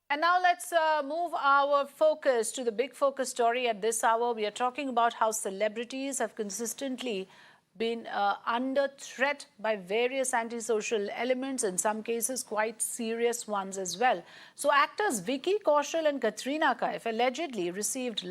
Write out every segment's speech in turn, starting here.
And now let's move our focus to the big focus story at this hour. We are talking about how celebrities have consistently been under threat by various antisocial elements, in some cases quite serious ones as well. So actors Vicky Kaushal and Katrina Kaif allegedly received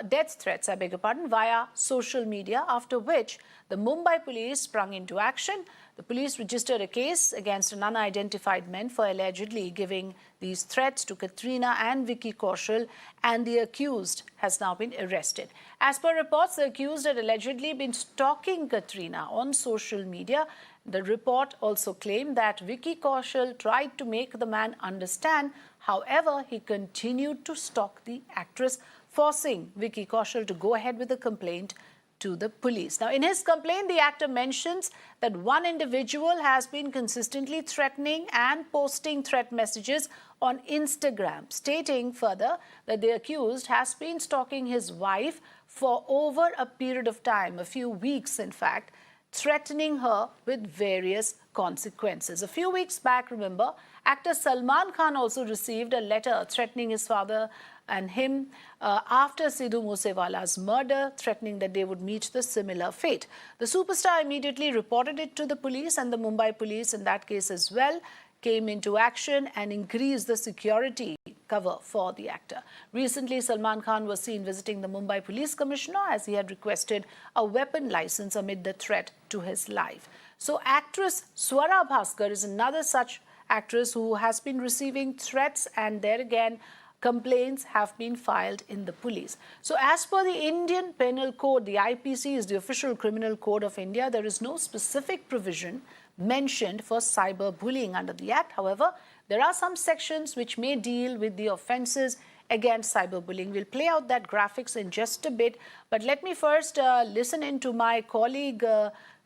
death threats, I beg your pardon, via social media, after which the Mumbai police sprung into action. The police registered a case against an unidentified man for allegedly giving these threats to Katrina and Vicky Kaushal, and the accused has now been arrested. As per reports, the accused had allegedly been stalking Katrina on social media. The report also claimed that Vicky Kaushal tried to make the man understand. However, he continued to stalk the actress, forcing Vicky Kaushal to go ahead with a complaint to the police. Now, in his complaint, the actor mentions that one individual has been consistently threatening and posting threat messages on Instagram, stating further that the accused has been stalking his wife for over a period of time, a few weeks in fact, threatening her with various consequences. A few weeks back, remember, actor Salman Khan also received a letter threatening his father and him after Sidhu Moosewala's murder, threatening that they would meet the similar fate. The superstar immediately reported it to the police, and the Mumbai police in that case as well came into action and increased the security cover for the actor. Recently, Salman Khan was seen visiting the Mumbai Police Commissioner as he had requested a weapon license amid the threat to his life. So actress Swara Bhaskar is another such actress who has been receiving threats, and there again complaints have been filed in the police. So as per the Indian Penal Code, the IPC is the official criminal code of India. There is no specific provision mentioned for cyberbullying under the Act. However, there are some sections which may deal with the offences against cyberbullying. We'll play out that graphics in just a bit. But let me first listen in to my colleague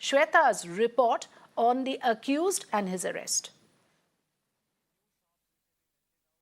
Shweta's report on the accused and his arrest.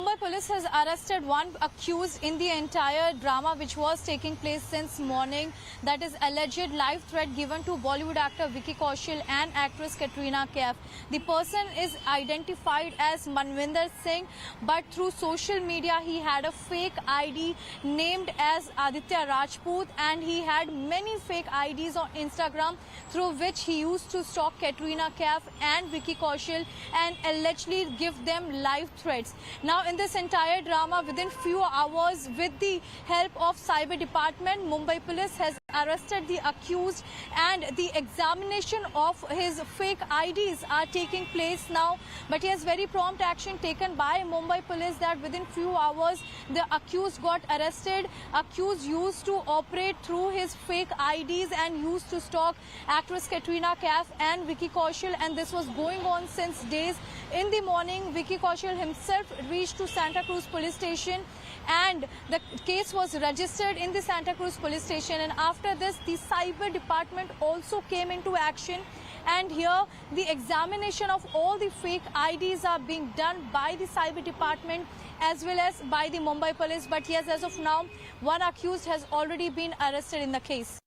Mumbai police has arrested one accused in the entire drama which was taking place since morning. That is alleged live threat given to Bollywood actor Vicky Kaushal and actress Katrina Kaif. The person is identified as Manvinder Singh, but through social media he had a fake ID named as Aditya Rajput, and he had many fake IDs on Instagram through which he used to stalk Katrina Kaif and Vicky Kaushal and allegedly give them live threats. Now, in this entire drama, within few hours, with the help of Cyber Department, Mumbai police has arrested the accused, and the examination of his fake IDs are taking place now. But he has very prompt action taken by Mumbai police that within few hours the accused got arrested. Accused used to operate through his fake IDs and used to stalk actress Katrina Kaif and Vicky Kaushal, and this was going on since days. In the morning, Vicky Kaushal himself reached to Santa Cruz police station, and the case was registered in the Santa Cruz police station, and after this the Cyber Department also came into action, and here the examination of all the fake IDs are being done by the Cyber Department as well as by the Mumbai police. But yes, as of now, one accused has already been arrested in the case.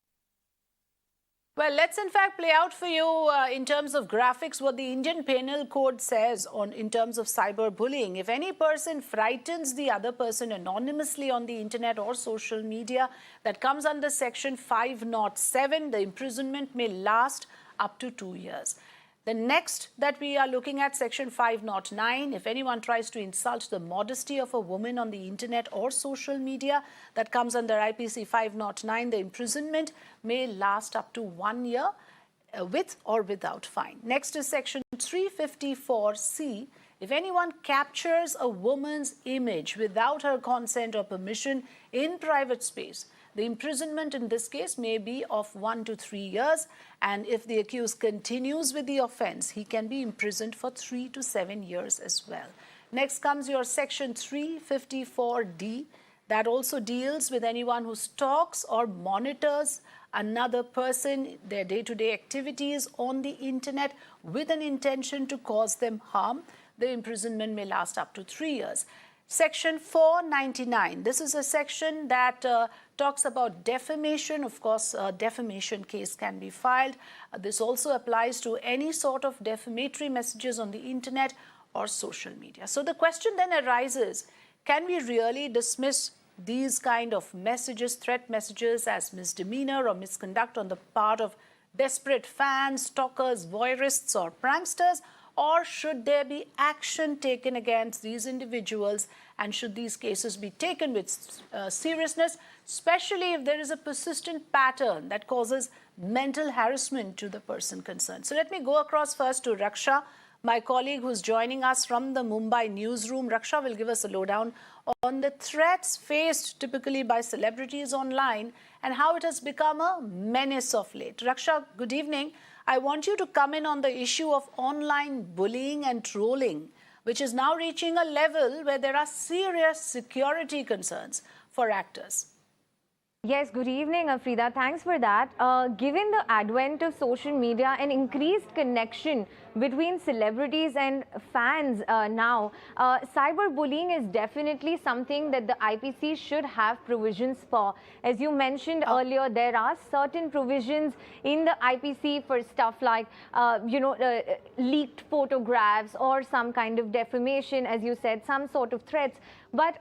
Well, let's in fact play out for you in terms of graphics what the Indian Penal Code says in terms of cyberbullying. If any person frightens the other person anonymously on the internet or social media, that comes under section 507. The imprisonment may last up to 2 years. The next that we are looking at, section 509, if anyone tries to insult the modesty of a woman on the internet or social media, that comes under IPC 509. The imprisonment may last up to 1 year with or without fine. Next is section 354C. If anyone captures a woman's image without her consent or permission in private space, the imprisonment in this case may be of 1 to 3 years, and if the accused continues with the offence, he can be imprisoned for 3 to 7 years as well. Next comes your section 354D. That also deals with anyone who stalks or monitors another person, their day-to-day activities on the internet with an intention to cause them harm. The imprisonment may last up to 3 years. Section 499, this is a section that talks about defamation. Of course, a defamation case can be filed. This also applies to any sort of defamatory messages on the internet or social media. So the question then arises, can we really dismiss these kind of messages, threat messages, as misdemeanor or misconduct on the part of desperate fans, stalkers, voyeurists or pranksters? Or should there be action taken against these individuals, and should these cases be taken with seriousness, especially if there is a persistent pattern that causes mental harassment to the person concerned? So let me go across first to Raksha, my colleague who's joining us from the Mumbai newsroom. Raksha will give us a lowdown on the threats faced typically by celebrities online and how it has become a menace of late. Raksha, good evening. I want you to come in on the issue of online bullying and trolling, which is now reaching a level where there are serious security concerns for actors. Yes, good evening, Afrida. Thanks for that. Given the advent of social media and increased connection between celebrities and fans now, cyberbullying is definitely something that the IPC should have provisions for. As you mentioned earlier, there are certain provisions in the IPC for stuff like, leaked photographs or some kind of defamation, as you said, some sort of threats. But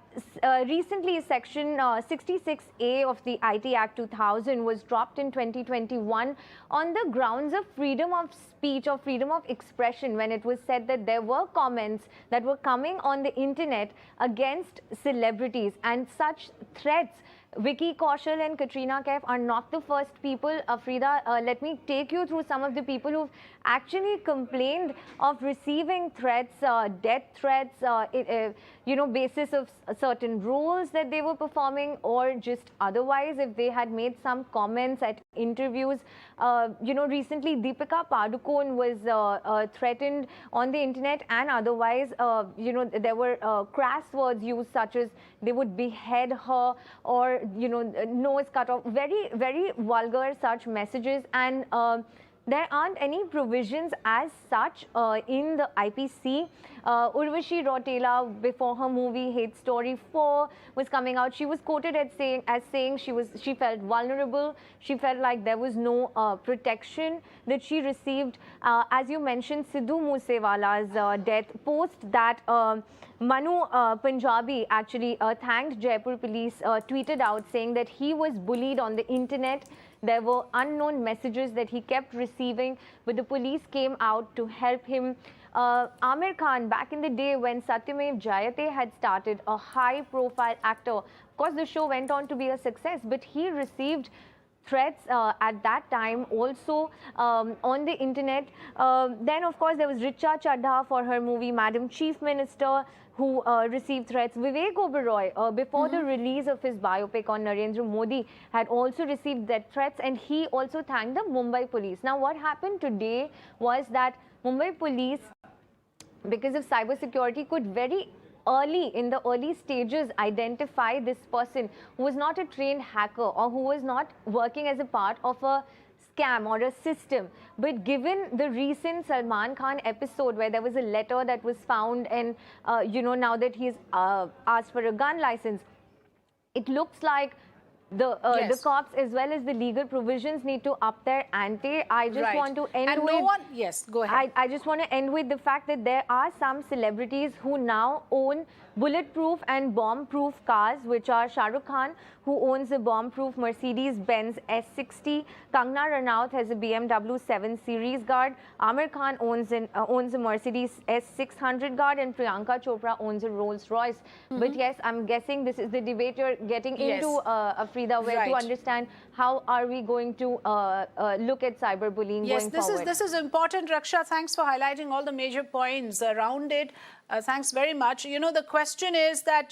recently, Section 66A of the IT Act 2000 was dropped in 2021 on the grounds of freedom of speech or freedom of expression, when it was said that there were comments that were coming on the internet against celebrities, and such threats. Vicky Kaushal and Katrina Kaif are not the first people. Afrida, let me take you through some of the people who've actually complained of receiving threats, death threats, basis of certain roles that they were performing, or just otherwise if they had made some comments at interviews. Recently Deepika Padukone was threatened on the internet and otherwise. There were crass words used, such as they would behead her, or nose cut off, very, very vulgar such messages. And there aren't any provisions as such in the IPC. Urvashi Rautela, before her movie Hate Story 4 was coming out, she was quoted as saying she felt vulnerable. She felt like there was no protection that she received. As you mentioned, Sidhu Moosewala's death, post that Manu Punjabi actually thanked Jaipur police, tweeted out saying that he was bullied on the internet. There were unknown messages that he kept receiving, but the police came out to help him. Amir Khan, back in the day when Satyamev Jayate had started, a high-profile actor, of course the show went on to be a success, but he received threats at that time also on the internet. Then of course there was Richa Chadha for her movie Madam Chief Minister, who received threats. Vivek Oberoi, before the release of his biopic on Narendra Modi, had also received that threats, and he also thanked the Mumbai police. Now what happened today was that Mumbai police, because of cybersecurity, could very early, in the early stages, identify this person who was not a trained hacker or who was not working as a part of a scam or a system. But given the recent Salman Khan episode where there was a letter that was found, and now that he's asked for a gun license, it looks like the cops as well as the legal provisions need to up their ante. I just want to end with... Yes, go ahead. I just want to end with the fact that there are some celebrities who now own bulletproof and bomb-proof cars, which are Shah Rukh Khan, who owns a bomb-proof Mercedes-Benz S60. Kangana Ranaut has a BMW 7 Series Guard. Amir Khan owns a Mercedes S600 Guard, and Priyanka Chopra owns a Rolls-Royce. But yes, I'm guessing this is the debate you're getting into, Afrida, where to understand how are we going to look at cyberbullying going forward. This is important, Raksha. Thanks for highlighting all the major points around it. Thanks very much. The question is that,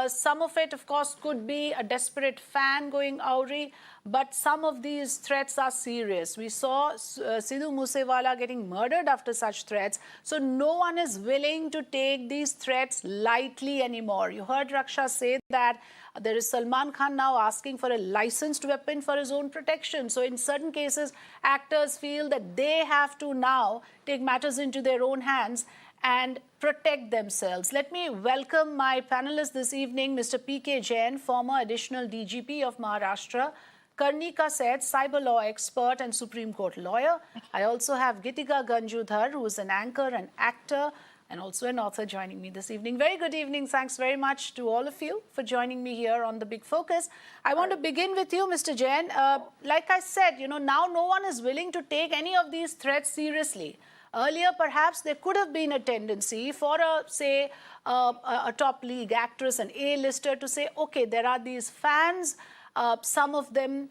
some of it, of course, could be a desperate fan going awry, but some of these threats are serious. We saw Sidhu Moosewala getting murdered after such threats. So no one is willing to take these threats lightly anymore. You heard Raksha say that there is Salman Khan now asking for a licensed weapon for his own protection. So in certain cases, actors feel that they have to now take matters into their own hands and protect themselves. Let me welcome my panelists this evening, Mr. P.K. Jain, former additional DGP of Maharashtra, Karnika, Seth, cyber law expert and Supreme Court lawyer. I also have Gitika Ganjudhar, who is an anchor and actor, and also an author joining me this evening. Very good evening. Thanks very much to all of you for joining me here on The Big Focus. I want to begin with you, Mr. Jain. Like I said, now no one is willing to take any of these threats seriously. Earlier, perhaps there could have been a tendency for, a top league actress, an A-lister, to say, okay, there are these fans, some of them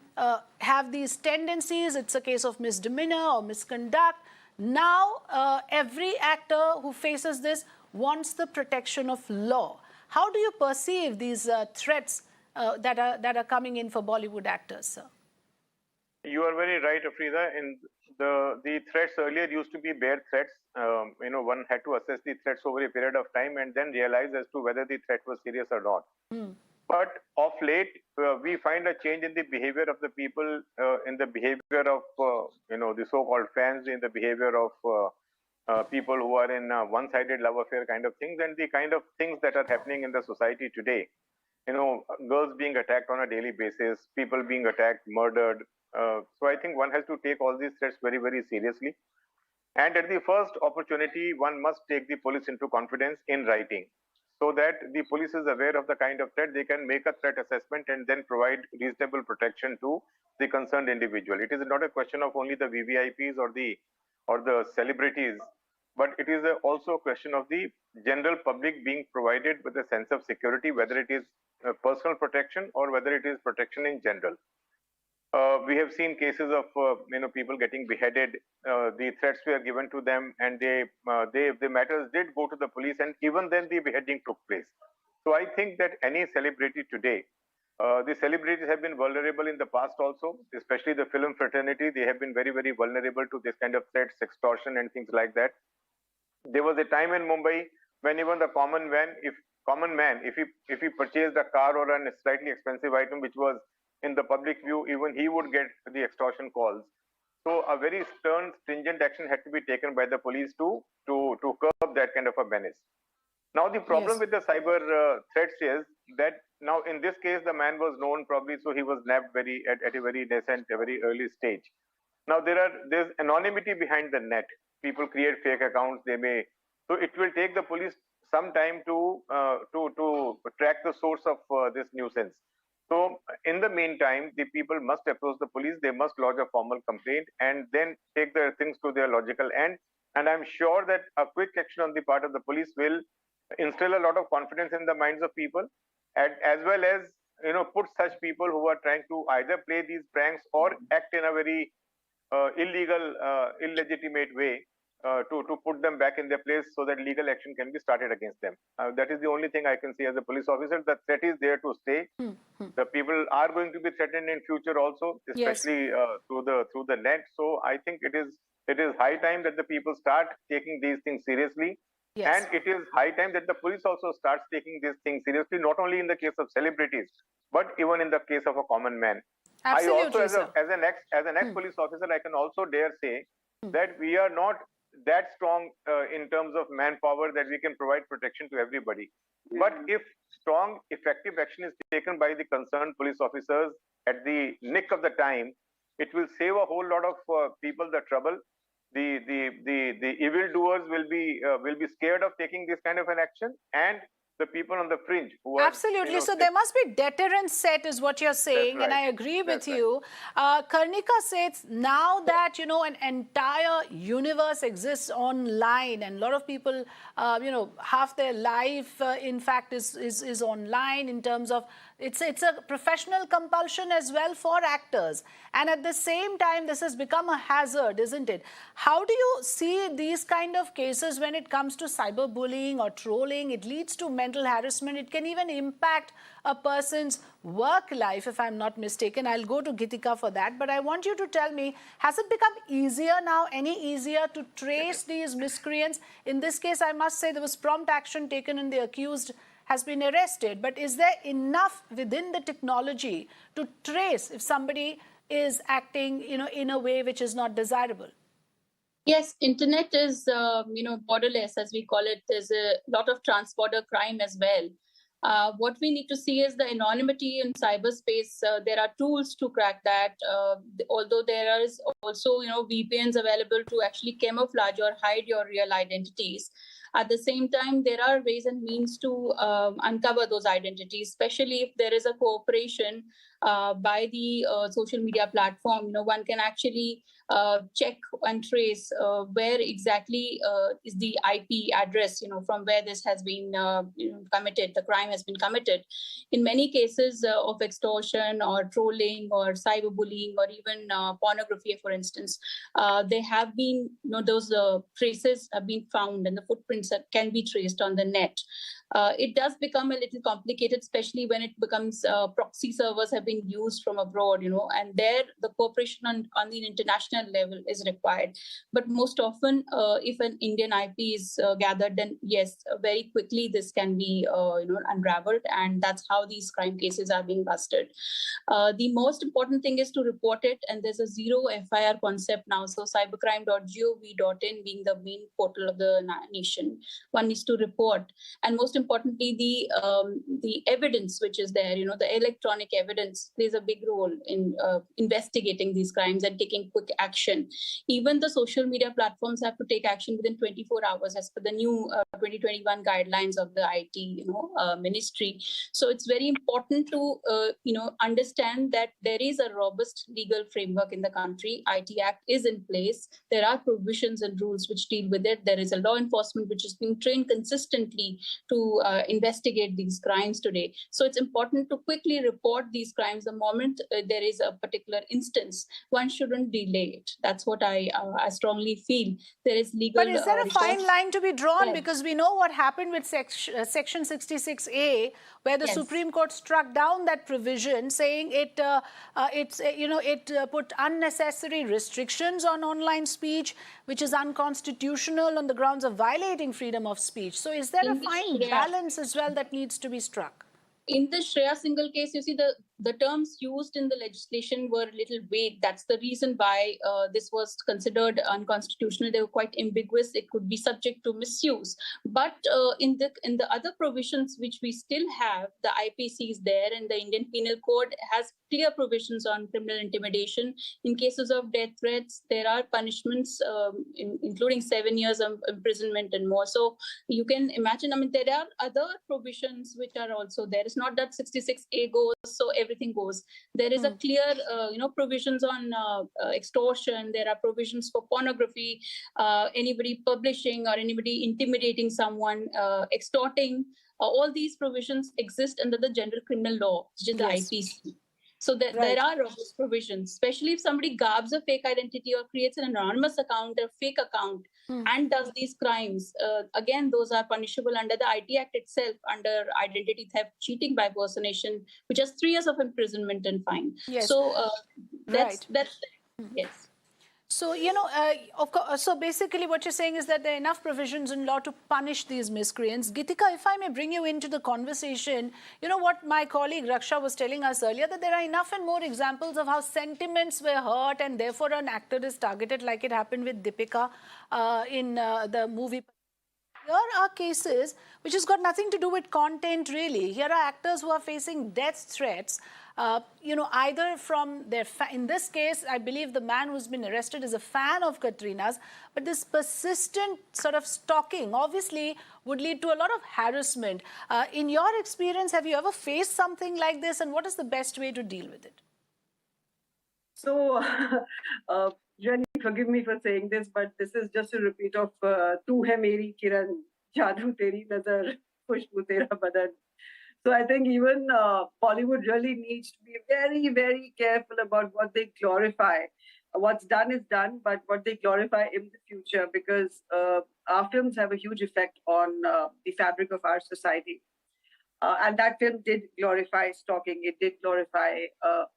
have these tendencies, it's a case of misdemeanor or misconduct. Now, every actor who faces this wants the protection of law. How do you perceive these threats that are coming in for Bollywood actors, sir? You are very right, Afrida. In the threats earlier used to be bare threats. One had to assess the threats over a period of time and then realize as to whether the threat was serious or not. But of late, we find a change in the behavior of the people, in the behavior of the so-called fans, in the behavior of people who are in one-sided love affair kind of things, and the kind of things that are happening in the society today. Girls being attacked on a daily basis, people being attacked, murdered. So I think one has to take all these threats very, very seriously. And at the first opportunity, one must take the police into confidence in writing, so that the police is aware of the kind of threat. They can make a threat assessment and then provide reasonable protection to the concerned individual. It is not a question of only the VVIPs or the celebrities, but it is also a question of the general public being provided with a sense of security, whether it is personal protection or whether it is protection in general. We have seen cases of people getting beheaded. The threats were given to them, and the matters did go to the police, and even then the beheading took place. So I think that any celebrity today, the celebrities have been vulnerable in the past also, especially the film fraternity. They have been very, very vulnerable to this kind of threats, extortion, and things like that. There was a time in Mumbai when even the common man, if he purchased a car or a slightly expensive item which was in the public view, even he would get the extortion calls. So a very stern, stringent action had to be taken by the police to curb that kind of a menace. Now the problem with the cyber threats is that now in this case the man was known probably, so he was nabbed at a very nascent, a very early stage. Now there's anonymity behind the net. People create fake accounts. So it will take the police some time to track the source of this nuisance. So in the meantime, the people must approach the police. They must lodge a formal complaint and then take their things to their logical end. And I'm sure that a quick action on the part of the police will instill a lot of confidence in the minds of people, and as well as put such people who are trying to either play these pranks or act in a very illegal, illegitimate way to put them back in their place, so that legal action can be started against them. That is the only thing I can say as a police officer. The threat is there to stay. The people are going to be threatened in future also, especially through the net. So I think it is high time that the people start taking these things seriously. And it is high time that the police also starts taking these things seriously, not only in the case of celebrities, but even in the case of a common man. Absolutely, I also, as an ex-police officer, I can also dare say that we are not that strong in terms of manpower that we can provide protection to everybody. But if strong, effective action is taken by the concerned police officers at the nick of the time, it will save a whole lot of people the trouble. The evildoers will be scared of taking this kind of an action, and the people on the fringe who are... Absolutely. So there must be deterrence set is what you're saying, and I agree with you. Karnika says now that, an entire universe exists online, and a lot of people, half their life, in fact, is online in terms of it's a professional compulsion as well for actors. And at the same time, this has become a hazard, isn't it? How do you see these kind of cases when it comes to cyberbullying or trolling? It leads to mental harassment. It can even impact a person's work life, if I'm not mistaken. I'll go to Gitika for that. But I want you to tell me, has it become easier now, any easier to trace these miscreants? In this case, I must say there was prompt action taken and the accused has been arrested. But is there enough within the technology to trace if somebody is acting, in a way which is not desirable? Yes, internet is, borderless, as we call it. There's a lot of trans-border crime as well. What we need to see is the anonymity in cyberspace. There are tools to crack that, although there is also, VPNs available to actually camouflage or hide your real identities. At the same time, there are ways and means to uncover those identities, especially if there is a cooperation by the social media platform. One can actually check and trace where exactly is the IP address, from where this has been committed, the crime has been committed. In many cases of extortion or trolling or cyberbullying or even pornography, for instance, they have been, those traces have been found and the footprints can be traced on the net. It does become a little complicated, especially when it becomes proxy servers have been used from abroad, and there the cooperation on the international level is required. But most often, if an Indian IP is gathered, then yes, very quickly this can be unraveled, and that's how these crime cases are being busted. The most important thing is to report it, and there's a zero FIR concept now. So cybercrime.gov.in being the main portal of the nation, one needs to report, and most importantly, the evidence which is there, the electronic evidence plays a big role in investigating these crimes and taking quick action. Even the social media platforms have to take action within 24 hours as per the new 2021 guidelines of the IT ministry. So it's very important to understand that there is a robust legal framework in the country. IT Act is in place. There are provisions and rules which deal with it. There is a law enforcement which is being trained consistently to investigate these crimes today. So it's important to quickly report these crimes the moment there is a particular instance. One shouldn't delay it. That's what I strongly feel. There is legal. But is there a fine line to be drawn? Because we know what happened with Section 66A, where the Supreme Court struck down that provision, saying it put unnecessary restrictions on online speech, which is unconstitutional on the grounds of violating freedom of speech. So is there a fine balance as well that needs to be struck? In the Shreya Singhal case, you see the terms used in the legislation were a little vague. That's the reason why this was considered unconstitutional. They were quite ambiguous. It could be subject to misuse. But in the other provisions which we still have, the IPC is there, and the Indian Penal Code has clear provisions on criminal intimidation. In cases of death threats, there are punishments, including 7 years of imprisonment and more. So you can imagine, there are other provisions which are also there. It's not that 66A goes, so everything goes. There is a clear, provisions on extortion. There are provisions for pornography, anybody publishing or anybody intimidating someone, extorting. All these provisions exist under the general criminal law, which is the IPC. So there are robust provisions, especially if somebody garbs a fake identity or creates an anonymous account, a fake account, and does these crimes. Again, those are punishable under the IT Act itself, under identity theft, cheating by personation, which has 3 years of imprisonment and fine. Yes. So that's yes. So, of course, so basically what you're saying is that there are enough provisions in law to punish these miscreants. Gitika, if I may bring you into the conversation, what my colleague Raksha was telling us earlier, that there are enough and more examples of how sentiments were hurt and therefore an actor is targeted, like it happened with Deepika in the movie. Here are cases which has got nothing to do with content, really. Here are actors who are facing death threats, either from their... In this case, I believe the man who's been arrested is a fan of Katrina's, but this persistent sort of stalking obviously would lead to a lot of harassment. In your experience, have you ever faced something like this, and what is the best way to deal with it? So, Jenny, forgive me for saying this, but this is just a repeat of Tu Hai Meri Kiran, Jadoo Teri Nazar, Khushboo Tera Badan. So I think even Bollywood really needs to be very, very careful about what they glorify. What's done is done, but what they glorify in the future, because our films have a huge effect on the fabric of our society. And that film did glorify stalking. It did glorify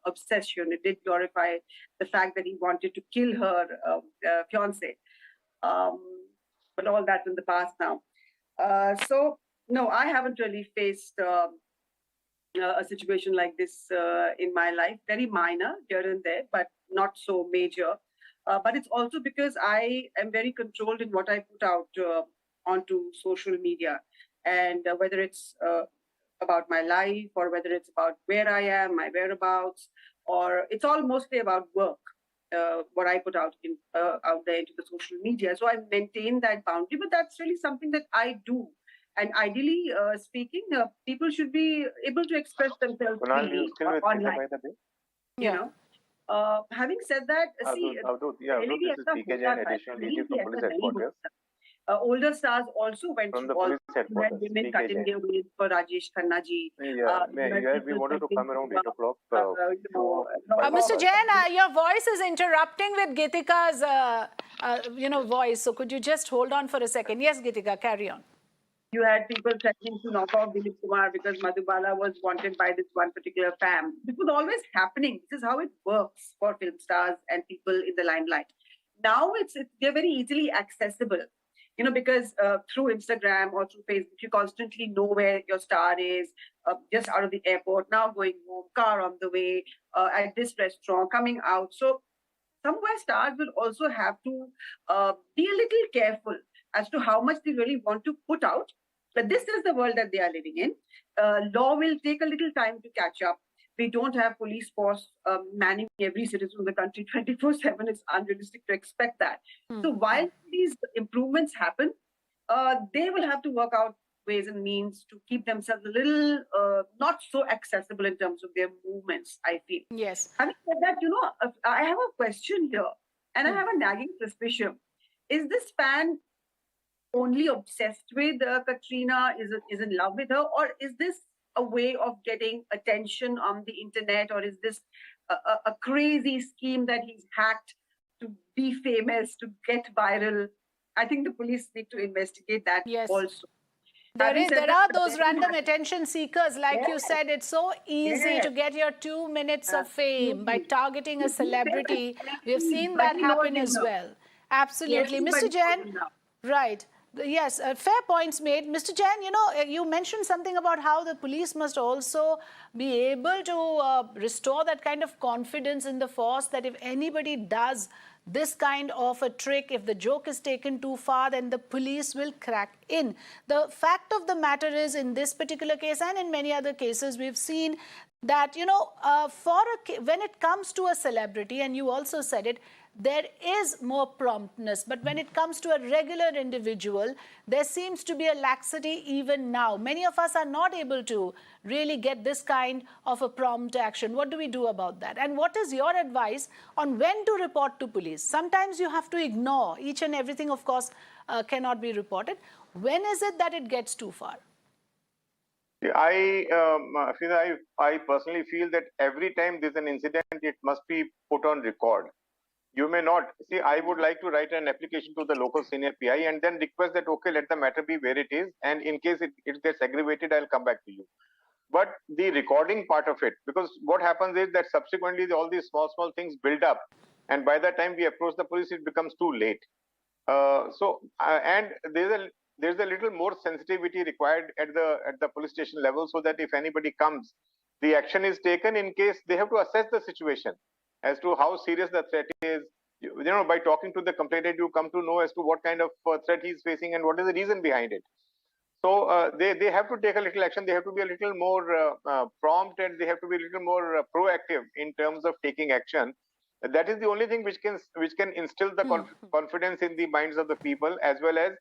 obsession. It did glorify the fact that he wanted to kill her fiancé. But all that's in the past now. So, no, I haven't really faced a situation like this in my life. Very minor here and there, but not so major. But it's also because I am very controlled in what I put out onto social media. And whether it's about my life, or whether it's about where I am, my whereabouts, or it's all mostly about work. what I put out there into the social media. So I maintain that boundary, but that's really something that I do. And ideally speaking, people should be able to express themselves freely online. You know, having said that, see, older stars also went from the to police headquarters. women cutting their ways for Rajesh Khanna ji. We wanted to come around 8 o'clock. Mr. Jain, your voice is interrupting with Geetika's, voice. So could you just hold on for a second? Yes, Geetika, carry on. You had people threatening to knock off Dilip Kumar because Madhubala was wanted by this one particular fam. This was always happening. This is how it works for film stars and people in the limelight. Now they're very easily accessible. Because through Instagram or through Facebook, you constantly know where your star is, just out of the airport, now going home, car on the way, at this restaurant, coming out. So somewhere stars will also have to be a little careful as to how much they really want to put out. But this is the world that they are living in. Law will take a little time to catch up. We don't have police force manning every citizen of the country 24/7. It's unrealistic to expect that. So while these improvements happen, they will have to work out ways and means to keep themselves a little not so accessible in terms of their movements, I feel. Yes. Having said that, I have a question here, and I have a nagging suspicion. Is this fan only obsessed with Katrina, is in love with her, or is this a way of getting attention on the internet, or is this a crazy scheme that he's hacked to be famous, to get viral? I think the police need to investigate that also. There are those random attention seekers, like you said. It's so easy to get your 2 minutes of fame by targeting a celebrity. We have seen that happen as well. Absolutely. Mr. Jain, right. Yes, fair points made. Mr. Jain, you mentioned something about how the police must also be able to restore that kind of confidence in the force, that if anybody does this kind of a trick, if the joke is taken too far, then the police will crack in. The fact of the matter is, in this particular case and in many other cases, we've seen that, when it comes to a celebrity, and you also said it, there is more promptness. But when it comes to a regular individual, there seems to be a laxity even now. Many of us are not able to really get this kind of a prompt action. What do we do about that? And what is your advice on when to report to police? Sometimes you have to ignore. Each and everything, of course, cannot be reported. When is it that it gets too far? I personally feel that every time there's an incident, it must be put on record. You may not. See, I would like to write an application to the local senior PI and then request that, okay, let the matter be where it is. And in case it gets aggravated, I'll come back to you. But the recording part of it, because what happens is that subsequently all these small things build up. And by the time we approach the police, it becomes too late. And there's a little more sensitivity required at the police station level, so that if anybody comes, the action is taken in case they have to assess the situation as to how serious the threat is. By talking to the complainant, you come to know as to what kind of threat he's facing and what is the reason behind it. So they have to take a little action. They have to be a little more prompt, and they have to be a little more proactive in terms of taking action. That is the only thing which can instill the confidence in the minds of the people, as well as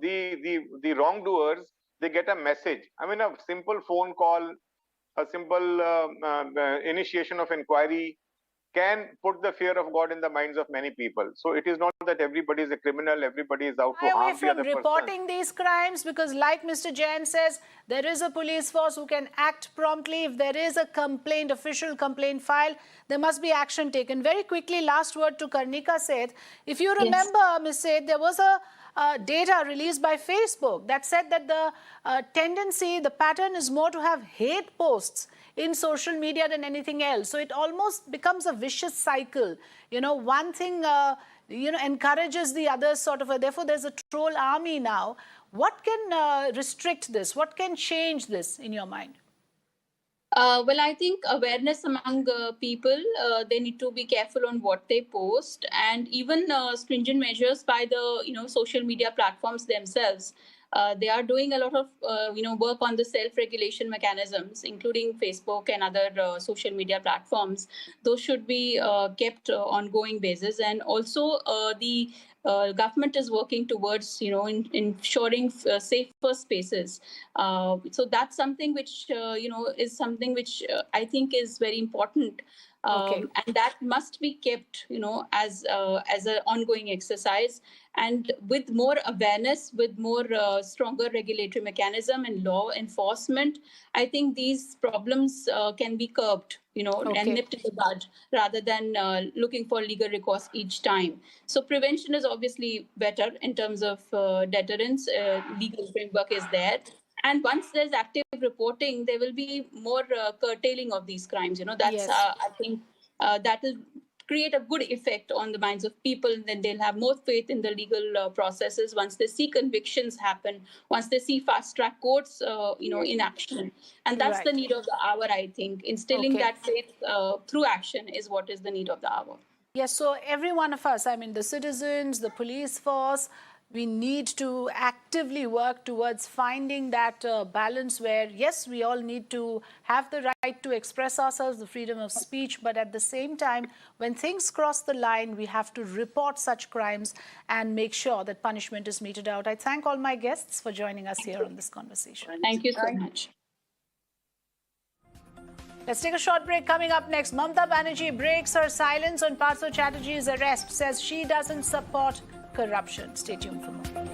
the wrongdoers. They get a message. I mean, a simple phone call, a simple initiation of inquiry can put the fear of God in the minds of many people. So it is not that everybody is a criminal, everybody is out to harm the other person. Reporting these crimes, because like Mr. Jain says, there is a police force who can act promptly. If there is a complaint, official complaint filed, there must be action taken. Very quickly, last word to Karnika, Seth. If you remember, Ms. Seth, there was a data released by Facebook that said that the pattern is more to have hate posts in social media than anything else. So it almost becomes a vicious cycle. One thing, encourages the other sort of. Therefore, there's a troll army now. What can restrict this? What can change this in your mind? Well, I think awareness among people, they need to be careful on what they post, and even stringent measures by the social media platforms themselves. They are doing a lot of work on the self-regulation mechanisms, including Facebook and other social media platforms. Those should be kept on ongoing basis, and also the government is working towards ensuring safer spaces. So that's something which is something which I think is very important. And that must be kept, as an ongoing exercise, and with more awareness, with more stronger regulatory mechanism and law enforcement, I think these problems can be curbed, and nipped in the bud, rather than looking for legal recourse each time. So prevention is obviously better in terms of deterrence. Legal framework is there. And once there's active reporting, there will be more curtailing of these crimes. That's I think that will create a good effect on the minds of people. Then they'll have more faith in the legal processes once they see convictions happen, once they see fast-track courts, in action. And that's the need of the hour, I think. Instilling that faith through action is what is the need of the hour. Yes, so every one of us, I mean, the citizens, the police force, we need to actively work towards finding that balance where, yes, we all need to have the right to express ourselves, the freedom of speech, but at the same time, when things cross the line, we have to report such crimes and make sure that punishment is meted out. I thank all my guests for joining us here on this conversation. Thank you so much. Let's take a short break. Coming up next, Mamata Banerjee breaks her silence on Partho Chatterjee's arrest, says she doesn't support corruption. Stay tuned for more.